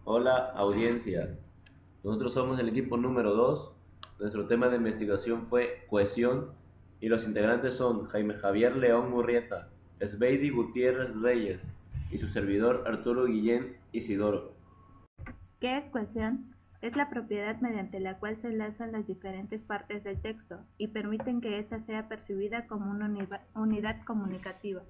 Hola audiencia, nosotros somos el equipo número 2. Nuestro tema de investigación fue cohesión y los integrantes son Jaime Javier León Murrieta, Sveidi Gutiérrez Reyes y su servidor Arturo Guillén Isidoro. ¿Qué es cohesión? Es la propiedad mediante la cual se enlazan las diferentes partes del texto y permiten que ésta sea percibida como una unidad comunicativa.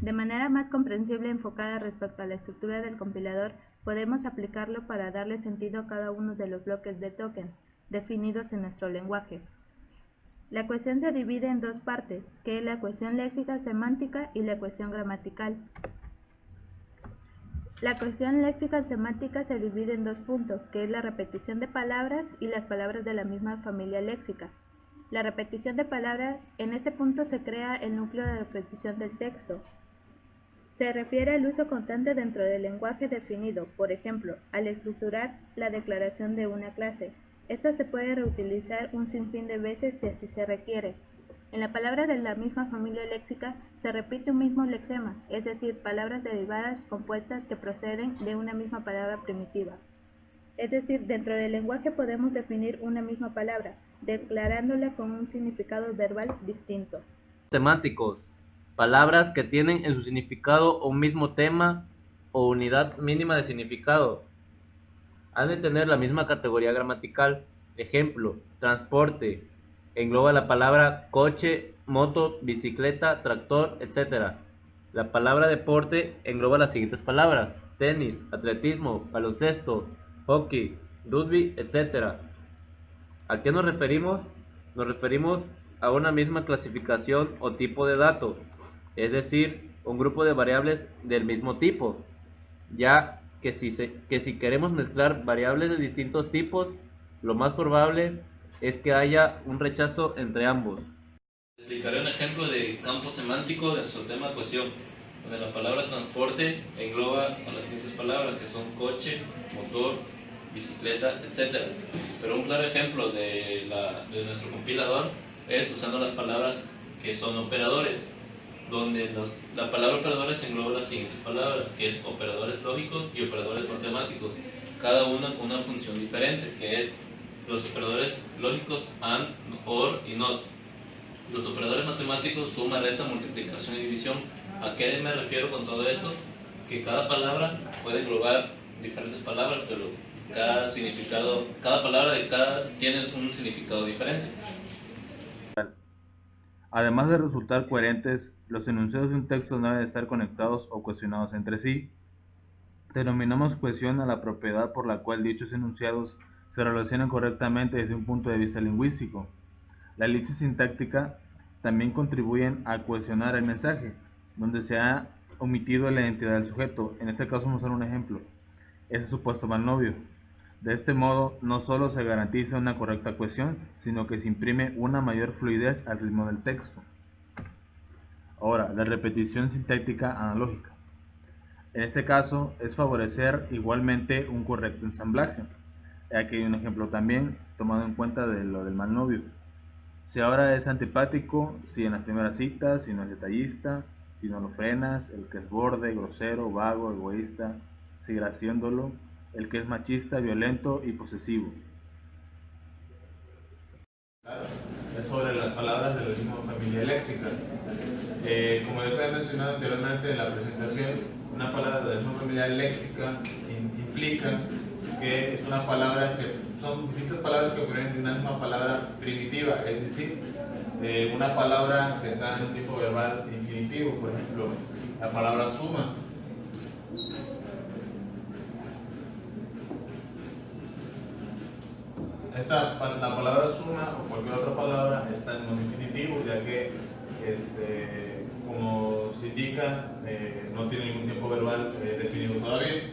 De manera más comprensible y enfocada respecto a la estructura del compilador, podemos aplicarlo para darle sentido a cada uno de los bloques de token definidos en nuestro lenguaje. La cohesión se divide en dos partes, que es la cohesión léxica semántica y la cohesión gramatical. La cohesión léxica-semántica se divide en dos puntos, que es la repetición de palabras y las palabras de la misma familia léxica. La repetición de palabras, en este punto se crea el núcleo de repetición del texto. Se refiere al uso constante dentro del lenguaje definido, por ejemplo, al estructurar la declaración de una clase. Esta se puede reutilizar un sinfín de veces si así se requiere. En la palabra de la misma familia léxica se repite un mismo lexema, es decir, palabras derivadas compuestas que proceden de una misma palabra primitiva. Es decir, dentro del lenguaje podemos definir una misma palabra, declarándola con un significado verbal distinto. Semánticos, palabras que tienen en su significado un mismo tema o unidad mínima de significado. Han de tener la misma categoría gramatical. Ejemplo, transporte. Engloba la palabra coche, moto, bicicleta, tractor, etc. La palabra deporte engloba las siguientes palabras: tenis, atletismo, baloncesto, hockey, rugby, etc. ¿A qué nos referimos? Nos referimos a una misma clasificación o tipo de dato, es decir, un grupo de variables del mismo tipo, ya que si queremos mezclar variables de distintos tipos, lo más probable es que haya un rechazo entre ambos. Explicaré un ejemplo de campo semántico de nuestro tema cohesión, donde la palabra transporte engloba a las siguientes palabras, que son coche, motor, bicicleta, etc. Pero un claro ejemplo de nuestro compilador es usando las palabras que son operadores, donde la palabra operadores engloba las siguientes palabras, que es operadores lógicos y operadores matemáticos, cada una con una función diferente, que es los operadores lógicos AND, OR y NOT. Los operadores matemáticos, suma, resta, multiplicación y división. ¿A qué me refiero con todo esto? Que cada palabra puede englobar diferentes palabras, pero cada palabra tiene un significado diferente. Además de resultar coherentes, los enunciados de un texto no deben estar conectados o cohesionados entre sí. Denominamos cohesión a la propiedad por la cual dichos enunciados se relacionan correctamente desde un punto de vista lingüístico. La elipsis sintáctica también contribuyen a cohesionar el mensaje, donde se ha omitido la identidad del sujeto. En este caso vamos a dar un ejemplo: ese supuesto mal novio. De este modo, no solo se garantiza una correcta cohesión, sino que se imprime una mayor fluidez al ritmo del texto. Ahora, la repetición sintáctica analógica. En este caso, es favorecer igualmente un correcto ensamblaje. Aquí hay un ejemplo también, tomado en cuenta de lo del mal novio. Si ahora es antipático, si en las primeras citas, si no es detallista, si no lo frenas, el que es borde, grosero, vago, egoísta, seguir haciéndolo, el que es machista, violento y posesivo. Es sobre las palabras de la misma familia léxica. Como ya se ha mencionado anteriormente en la presentación, una palabra de la misma familia léxica implica que es una palabra que son distintas palabras que provienen de una misma palabra primitiva, es decir, una palabra que está en un tipo verbal infinitivo. Por ejemplo, la palabra suma. La palabra suma o cualquier otra palabra está en un infinitivo, ya que como se indica, no tiene ningún tiempo verbal definido todavía.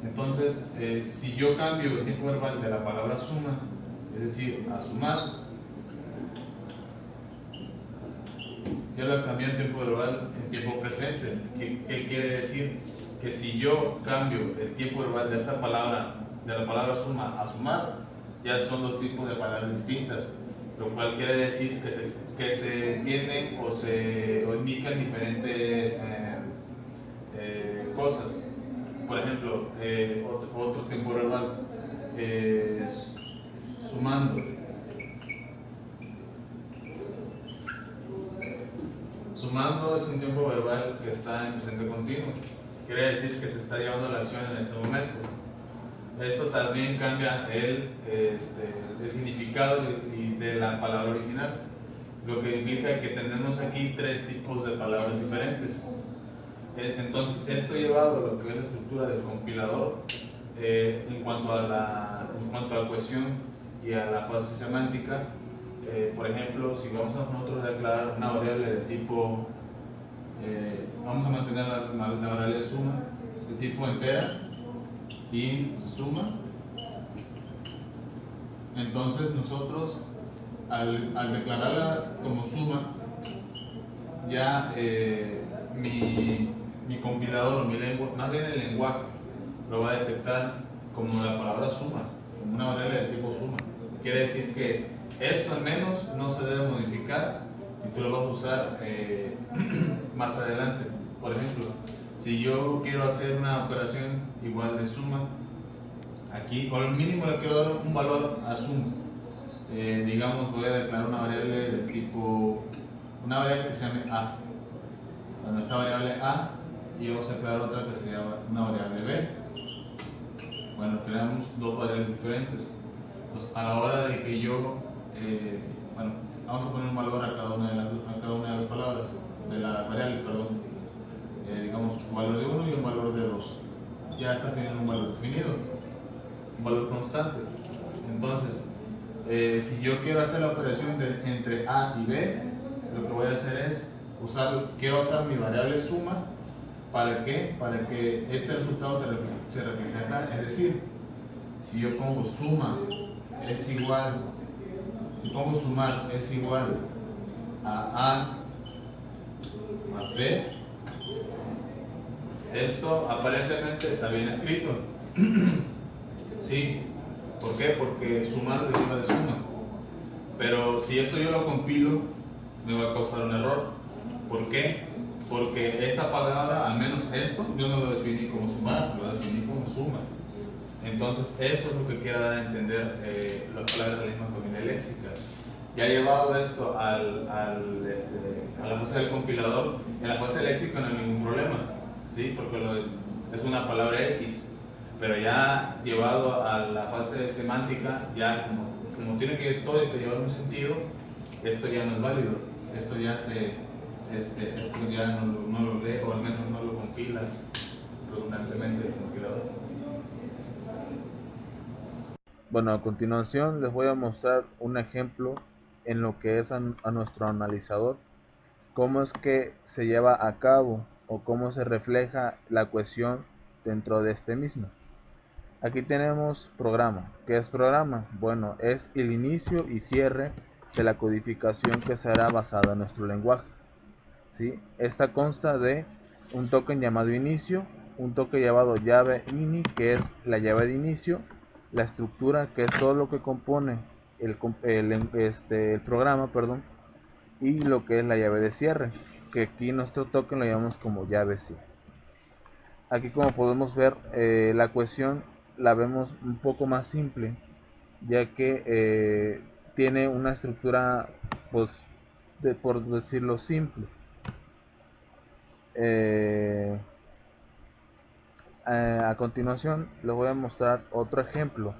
Entonces, si yo cambio el tiempo verbal de la palabra suma, es decir, a sumar, yo lo cambié en tiempo verbal en tiempo presente. ¿Qué quiere decir? Que si yo cambio el tiempo verbal de esta palabra, de la palabra suma a sumar, ya son dos tipos de palabras distintas, lo cual quiere decir que se entienden o indican diferentes cosas. Por ejemplo, otro tiempo verbal es sumando. Sumando es un tiempo verbal que está en presente continuo. Quiere decir que se está llevando la acción en este momento. Eso también cambia el significado de la palabra original, lo que implica que tenemos aquí tres tipos de palabras diferentes. Entonces, esto llevado a lo que es la estructura del compilador, en cuanto a la cohesión y a la fase semántica, por ejemplo, si vamos a nosotros declarar una variable de tipo, vamos a mantener la variable de suma de tipo entera y suma, entonces nosotros al declararla como suma, ya mi compilador, mi lengua, más bien el lenguaje, lo va a detectar como la palabra suma, como una variable de tipo suma. Quiere decir que esto al menos no se debe modificar y tú lo vas a usar más adelante. Por ejemplo, si yo quiero hacer una operación igual de suma, aquí, o al mínimo le quiero dar un valor a suma. Digamos, voy a declarar una variable de tipo, una variable que se llame A. Bueno, esta variable A, y vamos a declarar otra que se llama una variable B. Bueno, creamos dos variables diferentes. Entonces, a la hora de que yo, bueno, vamos a poner un valor a cada una de las palabras, de las variables, perdón. Digamos, un valor de 1 y un valor de 2. Ya está teniendo un valor definido, un valor constante. Entonces, si yo quiero hacer la operación entre A y B, lo que voy a hacer es quiero usar mi variable suma. ¿Para qué? Para que este resultado se refleje acá. Es decir, si yo pongo suma es igual, si pongo sumar es igual a A más B, esto aparentemente está bien escrito. Sí. ¿Por qué? Porque sumar deriva de suma. Pero si esto yo lo compilo, me va a causar un error. ¿Por qué? Porque esta palabra, al menos esto, yo no lo definí como sumar, lo definí como suma. Entonces, eso es lo que quiere dar a entender las palabras de la misma familia léxica. Ya llevado esto a la fase del compilador, en la fase léxica no hay ningún problema, ¿sí? Porque es una palabra X. Pero ya llevado a la fase semántica, ya como tiene que todo que llevar un sentido, esto ya no es válido. Esto ya esto ya no lo lee, o al menos no lo compila redundantemente el compilador. Bueno, a continuación les voy a mostrar un ejemplo en lo que es a nuestro analizador, cómo es que se lleva a cabo o cómo se refleja la cohesión dentro de este mismo. Aquí tenemos programa. ¿Qué es programa? Bueno, es el inicio y cierre de la codificación que será basada en nuestro lenguaje. ¿Sí? Esta consta de un token llamado inicio, un token llamado llave ini, que es la llave de inicio, la estructura, que es todo lo que compone el programa, perdón, y lo que es la llave de cierre, que aquí nuestro token lo llamamos como llave sí. Aquí, como podemos ver, la cohesión la vemos un poco más simple, ya que tiene una estructura, pues, por decirlo, simple. A continuación les voy a mostrar otro ejemplo,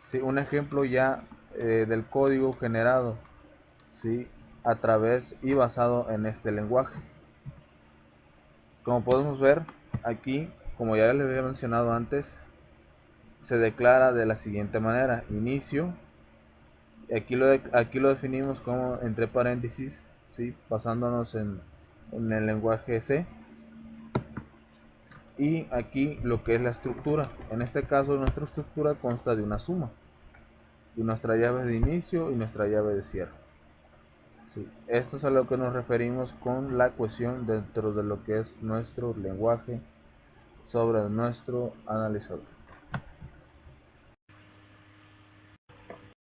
¿sí? Un ejemplo ya del código generado, ¿sí? A través y basado en este lenguaje. Como podemos ver aquí, como ya les había mencionado antes, se declara de la siguiente manera: inicio, aquí lo definimos como entre paréntesis, ¿sí? Basándonos en el lenguaje C. Y aquí lo que es la estructura. En este caso, nuestra estructura consta de una suma, y nuestra llave de inicio y nuestra llave de cierre. Sí, esto es a lo que nos referimos con la cohesión dentro de lo que es nuestro lenguaje sobre nuestro analizador.